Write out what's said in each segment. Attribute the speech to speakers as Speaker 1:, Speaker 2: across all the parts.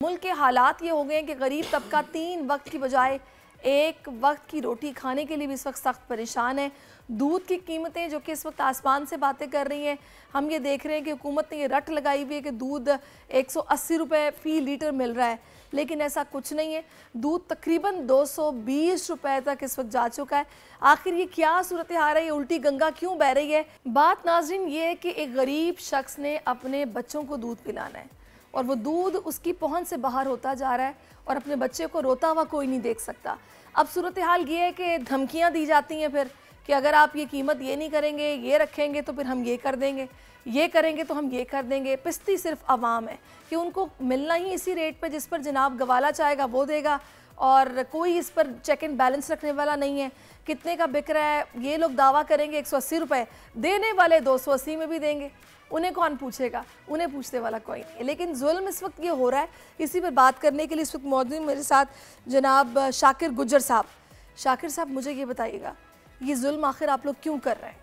Speaker 1: मुल्क के हालात ये हो गए हैं कि गरीब तबका 3 वक्त की बजाय 1 वक्त की रोटी खाने के लिए भी इस वक्त सख्त परेशान है। दूध की कीमतें जो कि इस वक्त आसमान से बातें कर रही हैं, हम ये देख रहे हैं कि हुकूमत ने ये रट लगाई हुई है कि दूध 180 रुपये फ़ी लीटर मिल रहा है, लेकिन ऐसा कुछ नहीं है। दूध तकरीबन 220 रुपये तक इस वक्त जा चुका है। आखिर ये क्या सूरत हाल है, ये उल्टी गंगा क्यों बह रही है? बात नाज़रीन ये है कि एक गरीब शख्स ने अपने बच्चों को दूध पिलाना है और वो दूध उसकी पहुंच से बाहर होता जा रहा है और अपने बच्चे को रोता हुआ कोई नहीं देख सकता। अब सूरत हाल ये है कि धमकियां दी जाती हैं फिर कि अगर आप ये कीमत ये नहीं करेंगे, ये रखेंगे तो फिर हम ये कर देंगे, ये करेंगे तो हम ये कर देंगे। पिस्ती सिर्फ आवाम है कि उनको मिलना ही इसी रेट पे जिस पर जनाब गवाला चाहेगा वो देगा और कोई इस पर चेक एंड बैलेंस रखने वाला नहीं है। कितने का बिक रहा है ये लोग दावा करेंगे 180 रुपये, देने वाले 280 में भी देंगे, उन्हें कौन पूछेगा, उन्हें पूछने वाला कोई नहीं है। लेकिन जुल्म इस वक्त ये हो रहा है, इसी पर बात करने के लिए इस वक्त मौजूद मेरे साथ जनाब शाकिर गुज्जर साहब। शाकिर साहब मुझे ये बताइएगा, ये जुल्म आखिर आप लोग क्यों कर रहे हैं?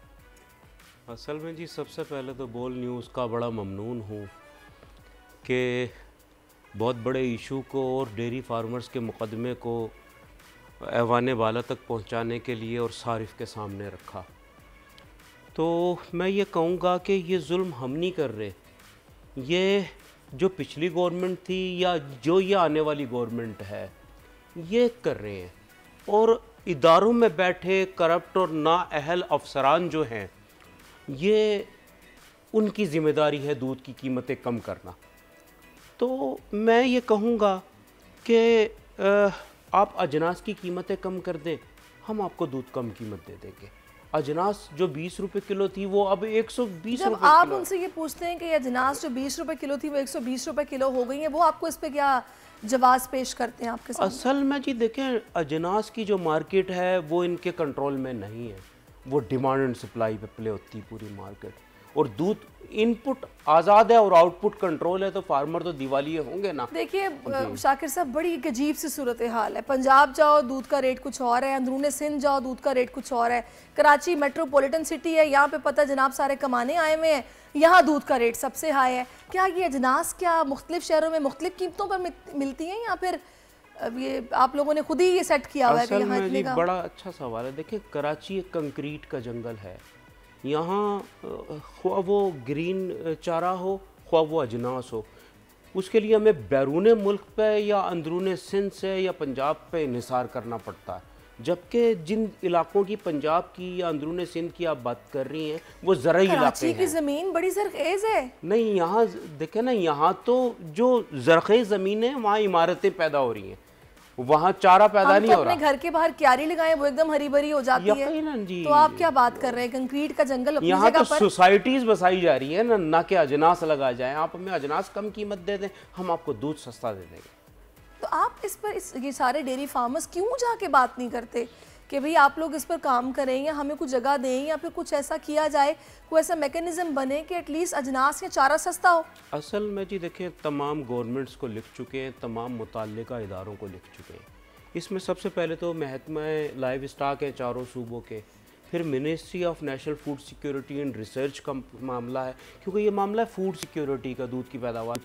Speaker 2: असल में जी सबसे पहले तो बोल न्यूज़ का बड़ा ममनून हूँ कि बहुत बड़े इशू को और डेयरी फार्मर्स के मुकदमे को ऐवान बाला तक पहुँचाने के लिए और सारिफ के सामने रखा। तो मैं ये कहूँगा कि ये जुल्म हम नहीं कर रहे, ये जो पिछली गवर्नमेंट थी या जो ये आने वाली गवर्नमेंट है ये कर रहे हैं। और इदारों में बैठे करप्ट और नाअहल अफसरान जो हैं, ये उनकी ज़िम्मेदारी है दूध की कीमतें कम करना। तो मैं ये कहूँगा कि आप अजनास की कीमतें कम कर दें, हम आपको दूध कम कीमत दे देंगे। अजनास जो 20 रुपए किलो थी वो अब 120 रुपए
Speaker 1: जब आप
Speaker 2: किलो।
Speaker 1: उनसे ये पूछते हैं कि ये अजनास जो 20 रुपए किलो थी वो 120 रुपए किलो हो गई है, वो आपको इस पे क्या जवाब पेश करते हैं आपके सामने?
Speaker 2: असल में जी देखें, अजनास की जो मार्केट है वो इनके कंट्रोल में नहीं है, वो डिमांड एंड सप्लाई पे प्ले होती है पूरी मार्केट। और दूध इनपुट आज़ाद है और आउटपुट कंट्रोल है, तो फार्मर तो दिवालिये होंगे ना।
Speaker 1: देखिए शाकिर साहब, बड़ी एक अजीब सी सूरत हाल है। पंजाब जाओ दूध का रेट कुछ और है, अंदरूने सिंध जाओ दूध का रेट कुछ और है, कराची मेट्रोपॉलिटन सिटी है, यहाँ पे पता जनाब सारे कमाने आए हुए हैं, यहाँ दूध का रेट सबसे हाई है। क्या ये अजनास क्या मुख्तलिफ शहरों में मुख्तलिफ कीमतों पर मिलती हैं या फिर ये आप लोगों ने खुद ही ये सेट किया हुआ है कि यहाँ इतने का?
Speaker 2: बड़ा अच्छा सवाल है। देखिए कराची एक कंक्रीट का जंगल है, यहाँ ख्वा वो ग्रीन चारा हो ख्वा वो अजनास हो, उसके लिए हमें बैरून मुल्क पे या अंदरून सिंध से या पंजाब पे निसार करना पड़ता है। जबकि जिन इलाकों की पंजाब की या अंदरून सिंध की आप बात कर रही हैं वो ज़राई इलाके हैं।
Speaker 1: की ज़मीन बड़ी ज़रख़ेज़ है।
Speaker 2: नहीं, यहाँ देखें ना, यहाँ तो जो ज़रख़ेज़ ज़मीन है वहाँ इमारतें पैदा हो रही हैं, वहाँ चारा पैदा नहीं हो रहा।
Speaker 1: अपने घर के बाहर क्यारी लगाएं वो एकदम हरी भरी हो जाती है।
Speaker 2: जी।
Speaker 1: तो आप क्या बात कर रहे हैं, कंक्रीट का जंगल अपनी
Speaker 2: यहाँ
Speaker 1: जगह
Speaker 2: तो सोसाइटीज बसाई जा रही है ना कि अजनास लगा जाए। आप हमें अजनास कम कीमत दे दें, हम आपको दूध सस्ता दे देंगे।
Speaker 1: तो आप इस पर ये सारे डेयरी फार्मर्स क्यों जाके बात नहीं करते कि भाई आप लोग इस पर काम करें या हमें कुछ जगह दें या फिर कुछ ऐसा किया जाए, कोई ऐसा मैकेनिज्म बने कि एटलीस्ट अजनास या चारा सस्ता हो? असल
Speaker 2: में जी देखिए, तमाम गवर्नमेंट्स को लिख चुके हैं, तमाम मुताल्लिका इदारों को लिख चुके हैं। इसमें सबसे पहले तो महकमा लाइव स्टॉक है चारों सूबों के, फिर ministry of national food security and research का मामला है, क्योंकि ये मामला है फूड सिक्योरिटी का, दूध की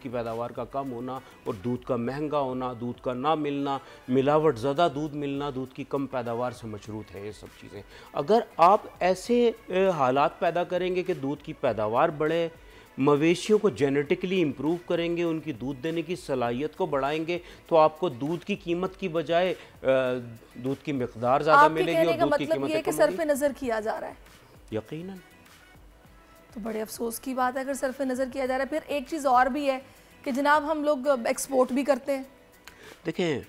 Speaker 2: पैदावार का कम होना और दूध का महंगा होना, दूध का ना मिलना, मिलावट ज़्यादा दूध मिलना, दूध की कम पैदावार से मशरूत है ये सब चीज़ें। अगर आप ऐसे हालात पैदा करेंगे कि दूध की पैदावार बढ़े, मवेशियों को जेनेटिकली इम्प्रूव करेंगे, उनकी दूध देने की सलाहियत को बढ़ाएंगे, तो आपको दूध की कीमत की बजाय दूध की मिकदार ज़्यादा मिलेगी और दूध की कीमत कम होगी।
Speaker 1: सरफे नज़र किया जा रहा है
Speaker 2: यकीनन।
Speaker 1: तो बड़े अफसोस की बात है अगर सरफे नज़र किया जा रहा है। फिर एक चीज़ और भी है कि जनाब हम लोग एक्सपोर्ट भी करते हैं।
Speaker 2: देखें,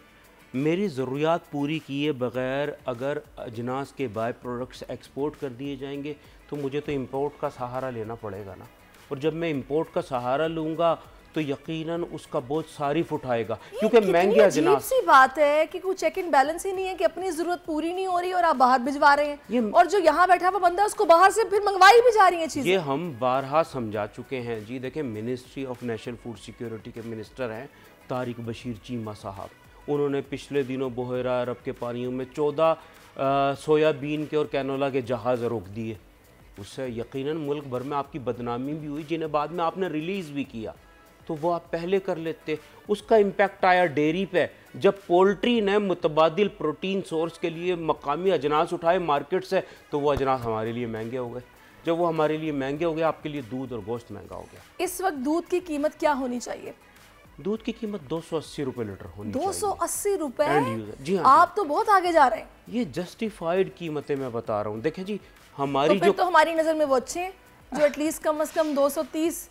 Speaker 2: मेरी ज़रूरियात पूरी किए बग़ैर अगर अजनास के बाय प्रोडक्ट्स एक्सपोर्ट कर दिए जाएंगे तो मुझे तो इम्पोर्ट का सहारा लेना पड़ेगा ना, और जब मैं इंपोर्ट का सहारा लूँगा तो यकीनन उसका बोझ सारिफ उठाएगा, क्योंकि महंगे अजनास।
Speaker 1: सी बात है कि कोई चेक इन बैलेंस ही नहीं है कि अपनी जरूरत पूरी नहीं हो रही और आप बाहर भिजवा रहे हैं, और जो यहाँ बैठा हुआ बंदा उसको बाहर से फिर मंगवाई भी जा रही है चीजें।
Speaker 2: ये हम बारहा समझा चुके हैं जी। देखें, ministry of national food security के मिनिस्टर हैं तारिक बशीर चीमा साहब, उन्होंने पिछले दिनों बहरा अरब के पानियों में 14 सोयाबीन के और कैनोला के जहाज़ रोक दिए। उससे यकीनन मुल्क भर में आपकी बदनामी भी हुई, जिन्हें बाद में आपने रिलीज़ भी किया। तो वो आप पहले कर लेते। उसका इम्पैक्ट आया डेयरी पे, जब पोल्ट्री ने मुतबादिल प्रोटीन सोर्स के लिए मकामी अजनास उठाए मार्केट से, तो वो अजनास हमारे लिए महंगे हो गए। जब वो हमारे लिए महंगे हो गए, आपके लिए दूध और गोश्त महंगा हो गया।
Speaker 1: इस वक्त दूध की कीमत क्या होनी चाहिए?
Speaker 2: दूध की कीमत 280 रुपए लीटर होनी
Speaker 1: 280 रुपए?
Speaker 2: जी हाँ,
Speaker 1: आप तो बहुत आगे जा रहे हैं।
Speaker 2: ये जस्टिफाइड कीमतें मैं बता रहा हूँ। देखें जी, हमारी
Speaker 1: तो फिर तो हमारी नज़र में वो अच्छे हैं जो एटलीस्ट कम से कम 230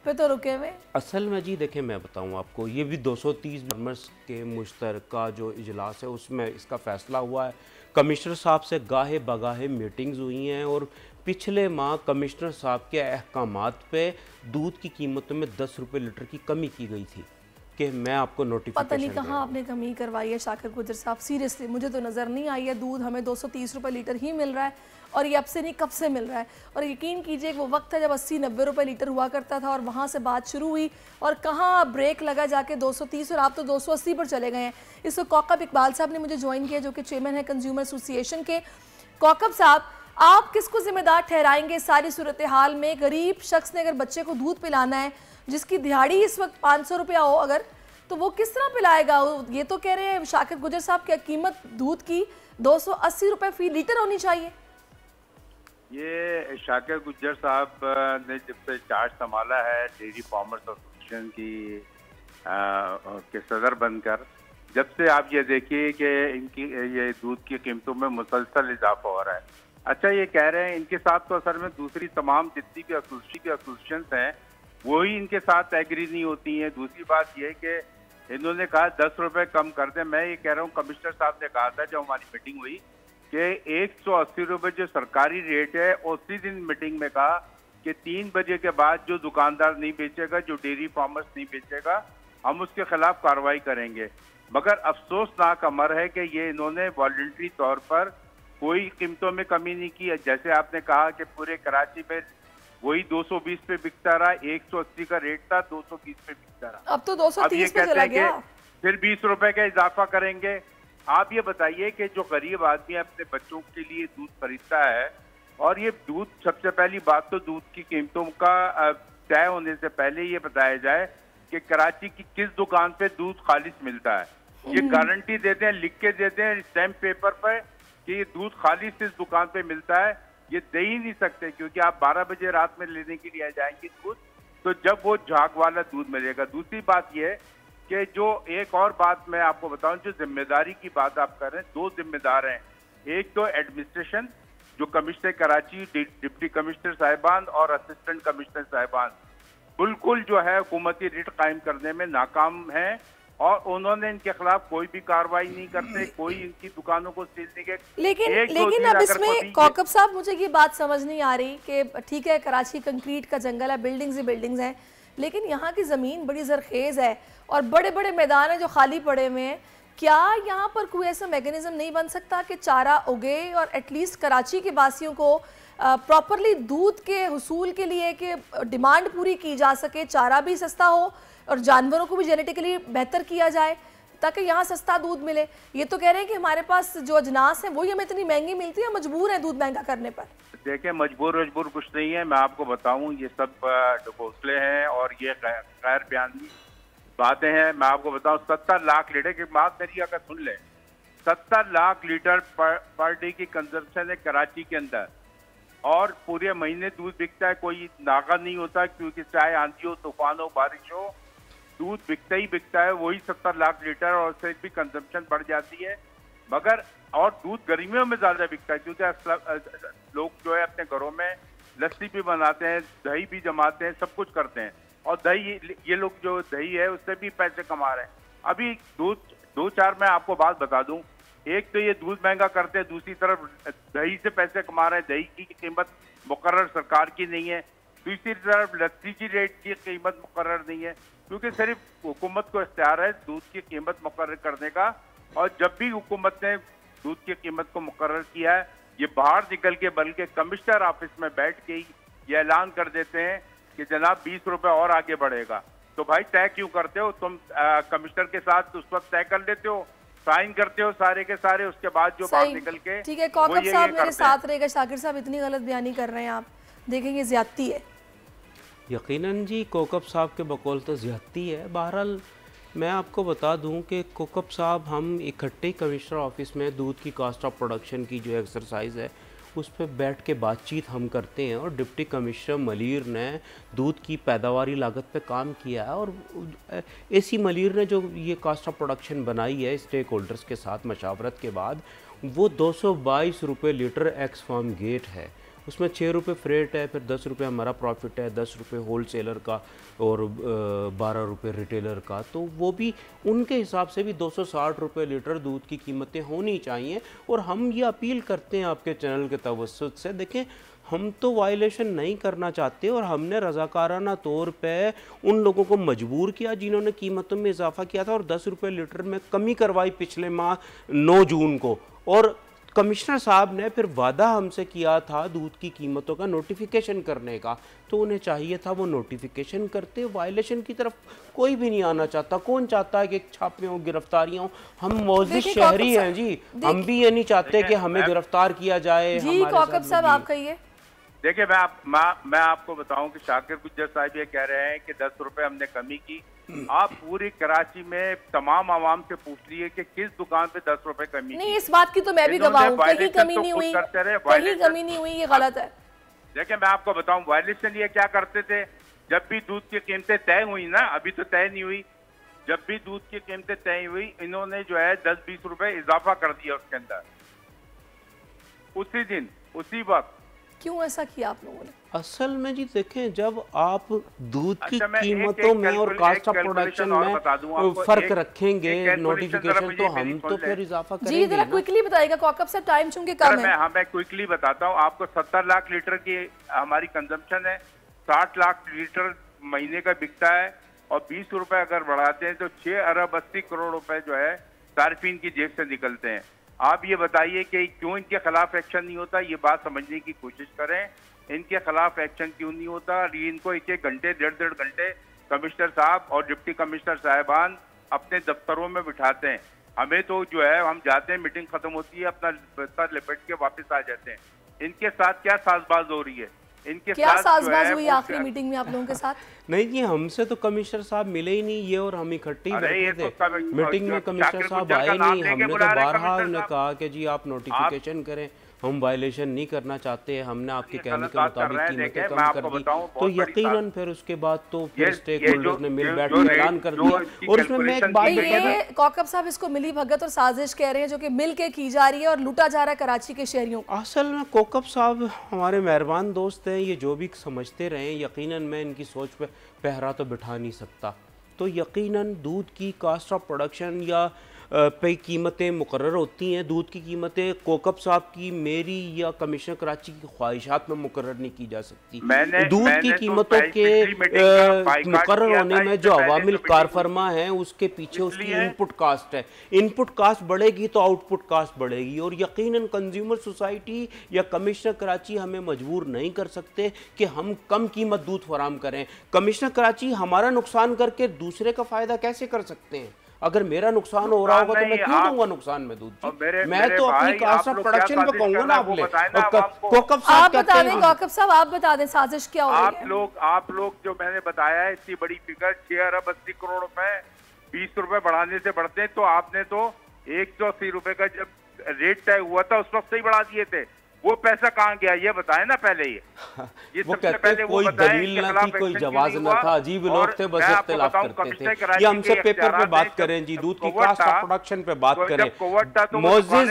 Speaker 1: पे तो रुके हुए।
Speaker 2: असल में जी देखें, मैं बताऊं आपको, ये भी 230 फार्मर्स के मुश्तरका जो इजलास है उसमें इसका फ़ैसला हुआ है। कमिश्नर साहब से गाहे बगाहे मीटिंग्स हुई हैं और पिछले माह कमिश्नर साहब के अहकामात पे दूध की कीमतों में 10 रुपये लीटर की कमी की गई थी कि मैं आपको नोटिफिकेशन
Speaker 1: पता नहीं कहाँ आपने कमी करवाई है शाकिर गुजर साहब। सीरियसली मुझे तो नज़र नहीं आई है। दूध हमें 230 रुपये लीटर ही मिल रहा है, और ये अब से नहीं कब से मिल रहा है। और यकीन कीजिए वो वक्त था जब 80-90 रुपये लीटर हुआ करता था, और वहाँ से बात शुरू हुई और कहाँ ब्रेक लगा जाके 230, और आप तो 280 पर चले गए हैं। इस वक्त कौकब इकबाल साहब ने मुझे ज्वाइन किया, जो कि चेयरमैन है कंज्यूमर एसोसिएशन के। कौकब साहब, आप किसको जिम्मेदार ठहराएंगे सारी सूरत हाल में? गरीब शख्स ने अगर बच्चे को दूध पिलाना है, जिसकी दिहाड़ी इस वक्त 500 रुपया हो अगर, तो वो किस तरह पिलाएगा? ये तो कह रहे हैं शाकिर गुजर साहब की कीमत दूध की 280 रुपए फी लीटर होनी चाहिए।
Speaker 3: ये शाकिर गुजर साहब ने जब से चार्ज संभाला है डेयरी फार्मर्स एसोसिएशन की के सदर बनकर, जब से आप ये देखिए कि इनकी ये दूध की कीमतों में मुसलसल इजाफा हो रहा है। अच्छा, ये कह रहे हैं इनके साथ तो असल में दूसरी तमाम जितनी भी एसोसिएशन हैं वही इनके साथ एग्री नहीं होती हैं। दूसरी बात ये कि इन्होंने कहा 10 रुपए कम कर दें। मैं ये कह रहा हूँ, कमिश्नर साहब ने कहा था जब हमारी मीटिंग हुई कि 180 रुपए जो सरकारी रेट है, उसी दिन मीटिंग में कहा कि 3 बजे के बाद जो दुकानदार नहीं बेचेगा, जो डेयरी फार्मर्स नहीं बेचेगा, हम उसके खिलाफ कार्रवाई करेंगे। मगर अफसोसनाक अमर है कि ये इन्होंने वॉलंटरी तौर पर कोई कीमतों में कमी नहीं की। जैसे आपने कहा कि पूरे कराची में वही 220 पे बिकता रहा, 180 का रेट था, 220 पे बिकता रहा।
Speaker 1: अब तो 230 पे चला गया।
Speaker 3: फिर 20 रुपए का इजाफा करेंगे। आप ये बताइए कि जो गरीब आदमी अपने बच्चों के लिए दूध खरीदता है, और ये दूध, सबसे पहली बात तो दूध की कीमतों का तय होने से पहले ये बताया जाए कि कराची की किस दुकान पे दूध खालिस मिलता है। ये गारंटी देते हैं, लिख के देते हैं स्टैम्प पेपर पर कि ये दूध खालिस इस दुकान पे मिलता है। ये दे ही नहीं सकते, क्योंकि आप 12 बजे रात में लेने के लिए जाएंगे दूध, तो जब वो झाग वाला दूध मिलेगा। दूसरी बात ये कि जो एक और बात मैं आपको बताऊं, जो जिम्मेदारी की बात आप कर रहे हैं, 2 जिम्मेदार हैं। एक तो एडमिनिस्ट्रेशन, जो कमिश्नर कराची, डिप्टी कमिश्नर साहिबान और असिस्टेंट कमिश्नर साहिबान बिल्कुल जो है हुकूमती रिट कायम करने में नाकाम है, और उन्होंने इनके खिलाफ कोई भी कार्रवाई नहीं करते, कोई इनकी दुकानों को सील नहीं करते।
Speaker 1: लेकिन अब इसमें कौकब साहब मुझे ये बात समझ नहीं आ रही कि ठीक है कराची कंक्रीट का जंगल है, बिल्डिंग्स ही बिल्डिंग्स हैं, लेकिन यहाँ की ज़मीन बड़ी जरखेज़ है और बड़े बड़े मैदान हैं जो खाली पड़े हुए हैं। क्या यहाँ पर कोई ऐसा मैकेनिज्म नहीं बन सकता कि चारा उगे और एटलीस्ट कराची के वासियों को प्रॉपरली दूध के हुसूल के लिए कि डिमांड पूरी की जा सके, चारा भी सस्ता हो और जानवरों को भी जेनेटिकली बेहतर किया जाए ताकि यहाँ सस्ता दूध मिले? ये तो कह रहे हैं कि हमारे पास जो अजनास है वही हमें इतनी महंगी मिलती है, मजबूर है दूध महंगा करने पर।
Speaker 3: देखिए, मजबूर कुछ नहीं है। मैं आपको बताऊं, ये सब घोंसले हैं और ये गैर बयानी बातें हैं। मैं आपको बताऊं, 70 लाख लीटर की बात मेरी अगर सुन ले, 70 लाख लीटर पर डे की कंजम्पशन है कराची के अंदर, और पूरे महीने दूध बिकता है, कोई नागा नहीं होता, क्योंकि चाहे आंधी हो, तूफान हो, बारिश हो, दूध बिकता ही बिकता है। वही 70 लाख लीटर, और उससे भी कंजम्पशन बढ़ जाती है। मगर और दूध गर्मियों में ज्यादा बिकता है, क्योंकि लोग जो है अपने घरों में लस्सी भी बनाते हैं, दही भी जमाते हैं, सब कुछ करते हैं, और दही, ये लोग जो दही है उससे भी पैसे कमा रहे हैं। अभी दूध 2-4 मैं आपको बात बता दूं, एक तो ये दूध महंगा करते हैं, दूसरी तरफ दही से पैसे कमा रहे हैं। दही की कीमत मुकर्रर सरकार की नहीं है, दूसरी तरफ लस्सी की रेट की कीमत मुकर्रर नहीं है, क्योंकि सिर्फ हुकूमत को इख्तियार है दूध की कीमत मुकर्रर करने का। और जब भी हुकूमत ने दूध की कीमत को मुकर्रर किया है, ये बाहर निकल के बल्कि कमिश्नर ऑफिस में बैठ के ही ये ऐलान कर देते हैं कि जनाब 20 रुपए और आगे बढ़ेगा। तो भाई तय क्यों करते हो तुम? कमिश्नर के साथ उस वक्त तय कर लेते हो, साइन करते हो सारे के सारे, उसके बाद जो बाहर निकल के।
Speaker 1: ठीक है, कौकब साहब मेरे साथ रहेगा। शाकिर साहब इतनी गलत बयानी कर रहे हैं आप, देखेंगे ज्यादती है।
Speaker 2: यकीनन जी कोकब साहब के बकौल तो ज़्यादती है। बहरहाल मैं आपको बता दूं कि कोकब साहब हम इकट्ठे कमिश्नर ऑफिस में दूध की कास्ट ऑफ प्रोडक्शन की जो एक्सरसाइज है उस पर बैठ के बातचीत हम करते हैं, और डिप्टी कमिश्नर मलिर ने दूध की पैदावारी लागत पे काम किया है, और एसी मलिर ने जो ये कास्ट ऑफ प्रोडक्शन बनाई है स्टेक होल्डर्स के साथ मशावरत के बाद, वो 222 रुपये लीटर एक्स फार्म गेट है। उसमें 6 रुपये फ्रेट है, फिर 10 रुपये हमारा प्रॉफिट है, 10 रुपये होल सेलर का और 12 रुपये रिटेलर का। तो वो भी उनके हिसाब से भी 260 रुपये लीटर दूध की कीमतें होनी चाहिए। और हम ये अपील करते हैं आपके चैनल के तवज्जुह से, देखें हम तो वायलेशन नहीं करना चाहते, और हमने रज़ाकाराना तौर पे उन लोगों को मजबूर किया जिन्होंने कीमतों में इजाफा किया था और 10 रुपये लीटर में कमी करवाई पिछले माह 9 जून को। और कमिश्नर साहब ने फिर वादा हमसे किया था दूध की कीमतों का नोटिफिकेशन करने का, तो उन्हें चाहिए था वो नोटिफिकेशन करते। वायलेशन की तरफ कोई भी नहीं आना चाहता। कौन चाहता है कि छापे हों, गिरफ्तारियां हों? हम मौजूद शहरी हैं जी, हम भी ये नहीं चाहते कि हमें गिरफ्तार किया जाए।
Speaker 1: जी कौकब साहब आप कहिए।
Speaker 3: देखिए मैं आपको बताऊं कि शाकिर गुज्जर साहब ये कह रहे हैं कि 10 रुपए हमने कमी की। आप पूरी कराची में तमाम आवाम से पूछ लिए कि किस दुकान पे 10 रुपए कमी
Speaker 1: नहीं, इस बात की तो मैं भी गवाह हूं, कहीं कमी नहीं हुई, कहीं कमी नहीं हुई, ये गलत है।
Speaker 3: देखिए मैं आपको बताऊं वायलेशन ये क्या करते थे, जब भी दूध की कीमतें तय हुई ना, अभी तो तय नहीं हुई, जब भी दूध की कीमतें तय हुई इन्होंने जो है 10-20 रुपए इजाफा कर दिया उसके अंदर, उसी दिन उसी वक्त।
Speaker 1: क्यों ऐसा किया आप लोगों ने?
Speaker 2: असल में जी देखें, जब आप दूध की कीमतों में और कास्ट ऑफ प्रोडक्शन में फर्क रखेंगे नोटिफिकेशन, तो हम तो फिर इजाफा करेंगे।
Speaker 1: जी जरा क्विकली बताइएगा कौकब साहब, टाइम चूंकि कम है।
Speaker 3: मैं क्विकली बताता हूँ आपको। 70 लाख लीटर की हमारी कंजम्पशन है, 60 लाख लीटर महीने का बिकता है, और 20 रुपए अगर बढ़ाते हैं तो 6 अरब 80 करोड़ रुपए जो है सार्फिन की जेब से निकलते हैं। आप ये बताइए कि क्यों इनके खिलाफ एक्शन नहीं होता, ये बात समझने की कोशिश करें। इनके खिलाफ एक्शन क्यों नहीं होता? इनको 1-1 घंटे 1.5 घंटे कमिश्नर साहब और डिप्टी कमिश्नर साहिबान अपने दफ्तरों में बिठाते हैं। हमें तो जो है हम जाते हैं, मीटिंग खत्म होती है, अपना बिस्तर लिपट के वापस आ जाते हैं। इनके साथ क्या साजबाज हो रही है? इनके
Speaker 1: क्या साजबाज हुई आखिरी मीटिंग में आप लोगों के साथ?
Speaker 2: नहीं जी, हमसे तो कमिश्नर साहब मिले ही नहीं, ये और हम इकट्ठे ही बैठे थे। मीटिंग में कमिश्नर साहब आए नहीं। हमने तो बारहा उन्हें कहा कि जी आप नोटिफिकेशन करें, हम वायलेशन नहीं करना चाहते, हमने आपके कहने के मुताबिक कीमतें कम कर दी। तो यकीनन फिर उसके बाद तो फिर स्टेक होल्डर्स ने मिल बैठ के ऐलान कर दिया। और इसमें मैं एक बात
Speaker 1: ये कौकब साहब इसको मिली भगत और साजिश कह रहे हैं, जो कि मिल के की जा रही है और लूटा जा रहा है कराची के शहरियों।
Speaker 2: असल में कौकब साहब हमारे मेहरबान दोस्त हैं, ये जो भी समझते रहे, यकीनन मैं इनकी सोच पे पहरा तो बिठा नहीं सकता। तो यकीनन दूध की कास्ट ऑफ प्रोडक्शन या पे कीमतें मुकर्रर होती हैं। दूध की कीमतें कौकब साहब की, मेरी या कमिश्नर कराची की ख्वाहिशात में मुकर्रर नहीं की जा सकती। दूध की कीमतों के मुकर्रर होने में जो अवामिल कारफरमा हैं उसके पीछे उसकी इनपुट कास्ट है। इनपुट कास्ट बढ़ेगी तो आउटपुट कास्ट बढ़ेगी, और यकीनन कंज्यूमर सोसाइटी या कमिश्नर कराची हमें मजबूर नहीं कर सकते कि हम कम कीमत दूध फराम करें। कमिश्नर कराची हमारा नुकसान करके दूसरे का फायदा कैसे कर सकते हैं? अगर मेरा नुकसान हो रहा होगा तो मैं क्यों दूंगा नुकसान में दूध? मैं तो अपनी कास्ट ऑफ प्रोडक्शन पे कहूंगा ना।
Speaker 1: कौकब साहब आप बता दें, कौकब साहब आप बता दें साजिश क्या हो रही है?
Speaker 3: आप लोग जो मैंने बताया है, इतनी बड़ी फिगर 6 अरब 80 करोड़ रुपए 20 रुपए बढ़ाने से बढ़ते हैं, तो आपने तो 180 रुपए का जब रेट तय हुआ था उस वक्त ही बढ़ा दिए थे। वो पैसा कहाँ गया ये बताए ना पहले। ये
Speaker 2: वो कहते हैं कोई दलील ना थी, कोई जवाज ना था, अजीब लोग थे, बस इख्तिलाफ करते थे। ये हमसे पेपर पे बात करें जी, दूध की कास्ट ऑफ प्रोडक्शन पे बात करें। मोजिज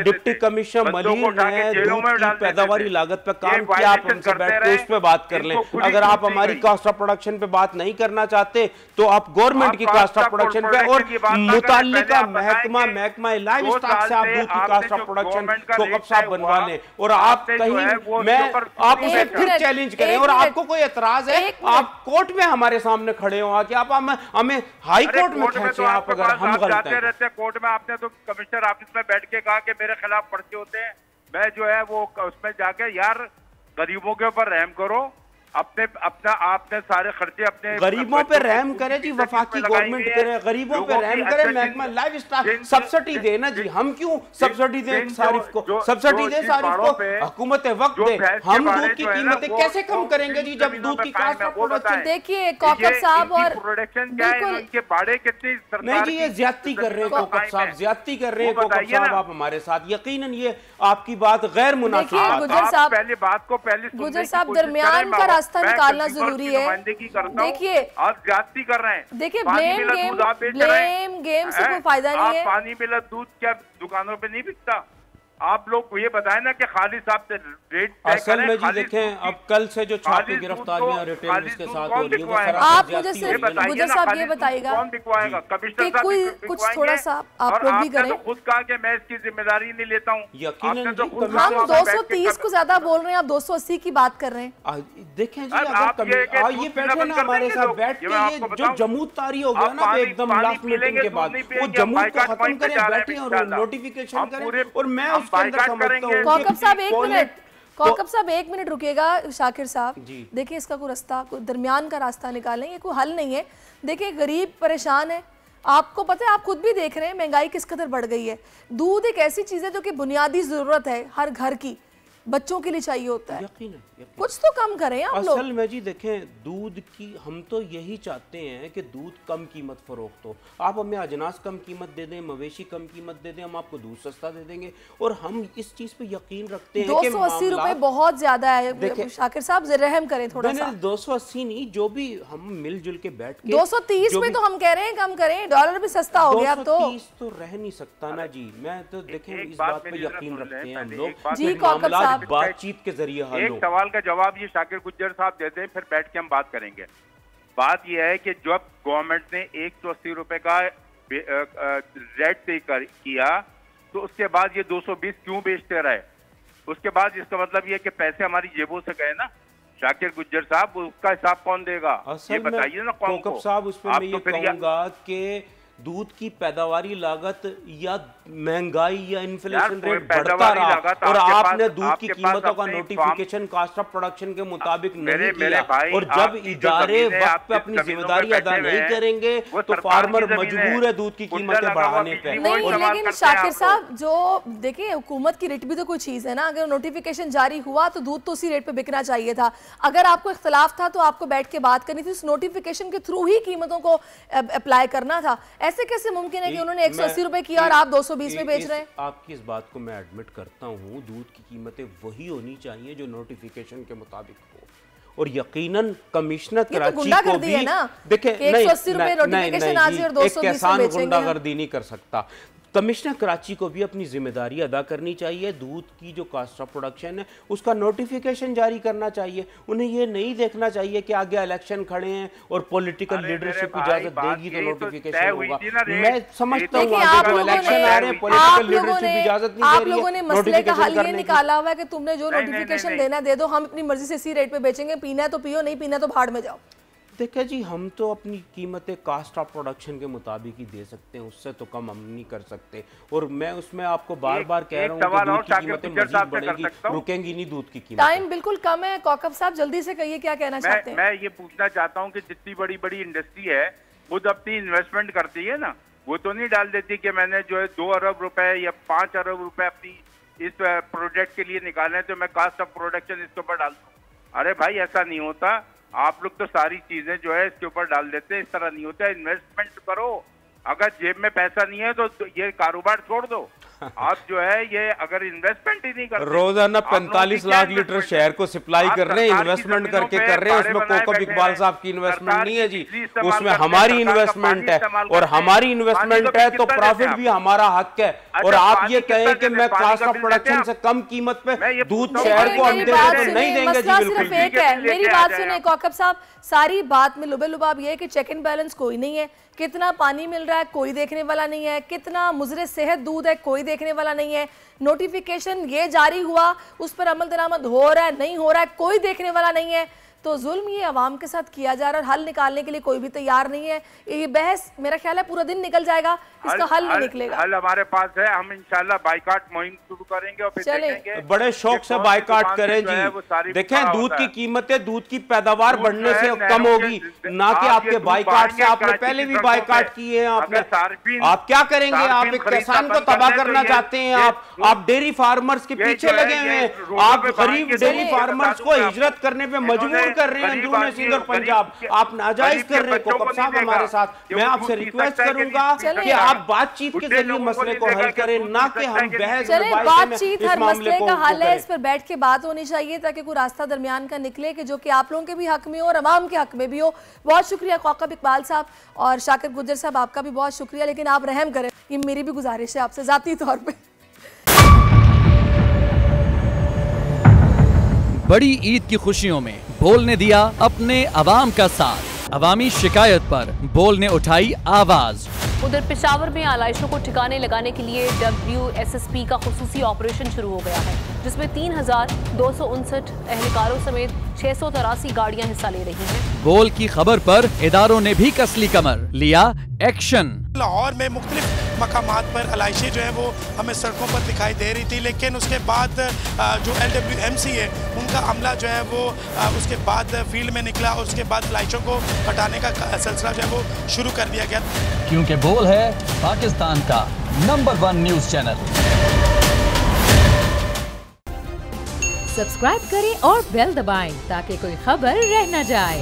Speaker 2: डिप्टी कमिश्नर मलिर ने दूध की पैदावारी लागत पे काम किया, आप हमसे बैठ के उस पे बात कर लें। अगर आप हमारी कास्ट ऑफ प्रोडक्शन पे बात नहीं करना चाहते तो आप गवर्नमेंट की कास्ट ऑफ प्रोडक्शन पे और मुताल्लिका महकमा लाइव स्टॉक से आप दूध की कास्ट ऑफ प्रोडक्शन कौकब साहब बनवा लें। और आप कहीं मैं आप उसे फिर चैलेंज करें, और आपको कोई एतराज है आप कोर्ट में हमारे सामने खड़े हो आके आप हमें हाई कोर्ट में खींचे। आप अगर हम गलत हैं
Speaker 3: रहते कोर्ट में, आपने तो कमिश्नर ऑफिस में बैठ के कहा कि मेरे खिलाफ पर्चे होते हैं। मैं जो है वो उसमें जाके यार गरीबों के ऊपर रहम करो, आपने सारे खर्चे अपने
Speaker 2: गरीबों पे रहम करे जी, वफाकी गवर्नमेंट करे, गरीबों पे रहम करे, महकमा लाइफ स्टाइल सब्सिडी दे ना जी, हम क्यों सब्सिडी दें सारिफ को, सब्सिडी दे सारिफ को, हुकूमत वक्त दे, हम दूध की कीमतें कैसे कम करेंगे जी जब दूध की कास्ट ऑफ प्रोडक्शन।
Speaker 1: देखिए कौकब साहब और
Speaker 3: प्रोडक्शन क्या है, उनके बाड़े कितनी
Speaker 2: नहीं जी, ये ज्यादती कर रहे हैं कौकब साहब, ज्यादती कर रहे हैं कौकब साहब आप हमारे साथ, यकीनन ये आपकी बात गैर मुनासिब बात है।
Speaker 1: गुजर साहब,
Speaker 3: पहले बात को पहले
Speaker 1: गुजर साहब दरमियान का रास्ता निकालना जरूरी है। देखिए
Speaker 3: आप ज्यादती कर रहे हैं,
Speaker 1: देखिए ब्लेम गेम से कोई फायदा नहीं है।
Speaker 3: पानी मिला दूध क्या दुकानों पे नहीं बिकता? आप लोग ये बताएं ना कि खालिद साहब से रेट
Speaker 2: असल में जी देखें, अब कल से जो छापे गिरफ्तारियां रिटेलर्स के साथ हो रही है,
Speaker 1: आप मुझे सिर्फ गुजर साहब ये बताइएगा
Speaker 3: कौन बिकवाएगा? कमिश्नर साहब
Speaker 1: कोई कुछ थोड़ा सा आप लोग भी करें।
Speaker 3: तो खुद कहा कि मैं इसकी जिम्मेदारी नहीं लेता हूँ।
Speaker 2: यकीनन
Speaker 1: हम 230 को ज्यादा बोल रहे हैं, आप 280 की बात कर रहे हैं।
Speaker 2: देखें जी, अगर ये बैठे ना हमारे साथ बैठ के, ये जो जमूत तारी हो गया ना एकदम लास्ट मीटिंग के बाद, वो जमूत को खत्म करें, बैठे और नोटिफिकेशन करें, और मैं उसके अंदर समझता हूँ।
Speaker 1: कौकब साहब एक मिनट रुकिएगा। शाकिर साहब देखिए, इसका कोई रास्ता, कोई दरमियान का रास्ता निकालें, ये कोई हल नहीं है। देखिए गरीब परेशान है, आपको पता है, आप खुद भी देख रहे हैं महंगाई किस कदर बढ़ गई है। दूध एक ऐसी चीज है जो कि बुनियादी जरूरत है, हर घर की बच्चों के लिए चाहिए होता है।
Speaker 2: यकीन।
Speaker 1: कुछ तो कम करें आप लोग।
Speaker 2: असल में जी देखें, दूध की हम तो यही चाहते हैं कि दूध कम कीमत फरोख्त हो। आप हमें अजनास कम कीमत दे दें, मवेशी कम कीमत दे दें, हम आपको दूध सस्ता दे देंगे। और हम इस चीज पे यकीन रखते हैं कि
Speaker 1: 280 रुपए बहुत ज्यादा है। शाकिर साहब रहम करें थोड़ा सा।
Speaker 2: 280 नहीं, जो भी हम मिलजुल के बैठ के
Speaker 1: 230 में तो हम कह रहे हैं कम करें, डॉलर भी सस्ता हो गया अब तो।
Speaker 2: 230 तो रह नहीं सकता ना जी। मैं तो देखें इस बात पे यकीन रखते हैं हम लोग
Speaker 1: जी। कौकब साहब
Speaker 2: बातचीत के जरिए हल हो।
Speaker 3: एक सवाल का जवाब ये शाकिर गुज्जर साहब देते हैं, फिर बैठ के हम बात करेंगे। बात यह है कि जब गवर्नमेंट ने 180 रुपए का रेट तय किया, तो उसके बाद ये 220 क्यों बेचते रहे? उसके बाद इसका मतलब ये कि पैसे हमारी जेबों से गए ना। शाकिर गुज्जर साहब, उसका हिसाब कौन देगा? ये बताइए ना कौन को?
Speaker 2: साहब उस पर मैं ये कहूंगा कि दूध की पैदावारी लागत या महंगाई या इन्फ्लेशन रेट बढ़ता रहा और आपने दूध की कीमतों का नोटिफिकेशन कास्ट ऑफ प्रोडक्शन के मुताबिक नहीं किया, और जब इदारे वक्त पे अपनी जिम्मेदारी अदा नहीं करेंगे तो फार्मर मजबूर है दूध की कीमतें बढ़ाने पे।
Speaker 1: नहीं, लेकिन शाकिर साहब जो देखिए, हुकूमत की रेट भी तो कोई चीज है ना। अगर नोटिफिकेशन जारी हुआ तो दूध तो उसी रेट पे बिकना चाहिए था। अगर आपको इख्तलाफ था तो आपको बैठ के बात करनी थी, उस नोटिफिकेशन के थ्रू ही कीमतों को अप्लाई करना था। ऐसे कैसे मुमकिन है कि उन्होंने 180 रुपए किया और आप 220 में बेच रहे हैं?
Speaker 2: आपकी इस बात को मैं एडमिट करता हूं, दूध की कीमतें वही होनी चाहिए जो नोटिफिकेशन के मुताबिक हो। और यकीनन कमिश्नर कराची को भी देखें,
Speaker 1: 180 रुपए नोटिफिकेशन आ जाए और 220 में बेचेंगे।
Speaker 2: गुंडागर्दी नहीं कर सकता। कमिश्नर कराची को भी अपनी जिम्मेदारी अदा करनी चाहिए। दूध की जो कास्ट ऑफ प्रोडक्शन है उसका नोटिफिकेशन जारी करना चाहिए। उन्हें ये नहीं देखना चाहिए कि आगे इलेक्शन खड़े हैं और पॉलिटिकल लीडरशिप इजाजत देगी तो नोटिफिकेशन होगा। मैं समझता हूँ इलेक्शन आ रहे हैं, पॉलिटिकल लीडरशिप इजाजत नहीं दे रही है।
Speaker 1: आप लोगों ने मसले का हल ये निकाला हुआ है कि तुमने जो नोटिफिकेशन देना दे दो, हम अपनी मर्जी से इसी रेट पे बेचेंगे, पीना है तो पियो, नहीं पीना तो भाड़ में जाओ।
Speaker 2: देखिए जी, हम तो अपनी कीमतें कास्ट ऑफ प्रोडक्शन के मुताबिक ही दे सकते हैं, उससे तो कम हम नहीं कर सकते। और मैं उसमें आपको बार बार कह रहा हूँ कि दूध की कीमतें मजीद बढ़ेंगी, रुकेंगी नहीं दूध की कीमत।
Speaker 1: टाइम बिल्कुल कम है। कौकब साहब जल्दी से कहिए, क्या कहना चाहते हैं?
Speaker 3: मैं ये पूछना चाहता हूँ कि जितनी बड़ी बड़ी इंडस्ट्री है खुद अपनी इन्वेस्टमेंट करती है ना, वो तो नहीं डाल देती कि मैंने जो है 2 अरब रुपए या 5 अरब रुपए अपनी इस प्रोजेक्ट के लिए निकाले हैं तो मैं कास्ट ऑफ प्रोडक्शन इसके ऊपर डाल दूँ। अरे भाई, ऐसा नहीं होता। आप लोग तो सारी चीजें जो है इसके ऊपर डाल देते हैं, इस तरह नहीं होता। इन्वेस्टमेंट करो, अगर जेब में पैसा नहीं है तो ये कारोबार छोड़ दो। आप जो है ये अगर इन्वेस्टमेंट ही नहीं करते,
Speaker 2: रोजाना 45 लाख लीटर शहर को सप्लाई कर रहे हैं, इन्वेस्टमेंट करके कर रहे हैं। उसमें कौकब इकबाल साहब की इन्वेस्टमेंट नहीं है जी, उसमें हमारी इन्वेस्टमेंट है। और हमारी इन्वेस्टमेंट है तो प्रॉफिट भी हमारा हक है। और आप ये कहें कि मैं कास्ट ऑफ प्रोडक्शन से कम कीमत पे दूध शहर को हम दे रहे तो नहीं देंगे जी, बिल्कुल।
Speaker 1: मेरी बात सुने कौकब साहब, सारी बात में लुबे-लुबाब ये है कि चेक एंड बैलेंस कोई नहीं है। कितना पानी मिल रहा है कोई देखने वाला नहीं है, कितना मुजरे सेहत दूध है कोई देखने वाला नहीं है। नोटिफिकेशन ये जारी हुआ, उस पर अमल दरामद हो रहा है नहीं हो रहा है कोई देखने वाला नहीं है। तो जुल्म ये अवाम के साथ किया जा रहा है और हल निकालने के लिए कोई भी तैयार नहीं है। ये बहस मेरा ख्याल है पूरा दिन निकल जाएगा, इसका हल नहीं निकलेगा।
Speaker 3: हल हमारे पास है, हम इंशाल्लाह बाइकाट मुहिम शुरू करेंगे और फिर देखेंगे।
Speaker 2: बड़े शौक से बाइकाट करें जी। देखें, दूध की कीमतें, दूध की पैदावार बढ़ने से कम होगी, ना कि आपके बाइकाट से। आपने पहले भी बाइकाट किए हैं, आप क्या करेंगे? आप एक किसान को तबाह करना चाहते हैं, आप डेयरी फार्मर्स के पीछे लगे हुए हैं, आप गरीब डेयरी फार्मर्स को हिजरत करने पे मजबूर कर रहे हैं अंदरूनी सिंध और पंजाब। आप नाजायज कर रहे हैं। कोकब साहब हमारे साथ, मैं आपसे रिक्वेस्ट करूंगा कि आप बातचीत के जरिए मसले को हल करें, ना कि हम बहस।
Speaker 1: बातचीत हर मसले का हल है, इस पर बैठ के बात होनी चाहिए ताकि कोई रास्ता दरमियान का निकले कि जो कि आप लोगों के भी हक में हो और अवाम के हक में भी हो। बहुत शुक्रिया कौकब इकबाल साहब और शाकिर गुज्जर साहब, आपका भी बहुत शुक्रिया। लेकिन आप रहम करें, ये मेरी भी गुजारिश है आपसे जाती तौर पे।
Speaker 4: बड़ी ईद की खुशियों में बोल ने दिया अपने अवाम का साथ। अवामी शिकायत पर बोल ने उठाई आवाज।
Speaker 5: उधर पेशावर में आलाइशों को ठिकाने लगाने के लिए WSSP का खुसूसी ऑपरेशन शुरू हो गया है, जिसमें 3259 एहलकारों समेत 683 गाड़ियां हिस्सा ले रही हैं।
Speaker 4: बोल की खबर पर इदारों ने भी कसली कमर, लिया एक्शन।
Speaker 6: लाहौर में मुख्तलिफ मकामात पर आलाइशें जो है वो हमें सड़कों पर दिखाई दे रही थी, लेकिन उसके बाद जो LWMC है उनका अमला जो है वो उसके बाद फील्ड में निकला और उसके बाद आलाइशों को हटाने का सिलसिला जो है वो शुरू कर दिया गया,
Speaker 4: क्योंकि बोल है पाकिस्तान का नंबर 1 न्यूज चैनल।
Speaker 7: सब्सक्राइब करें और बेल दबाएं ताकि कोई खबर रह न जाए।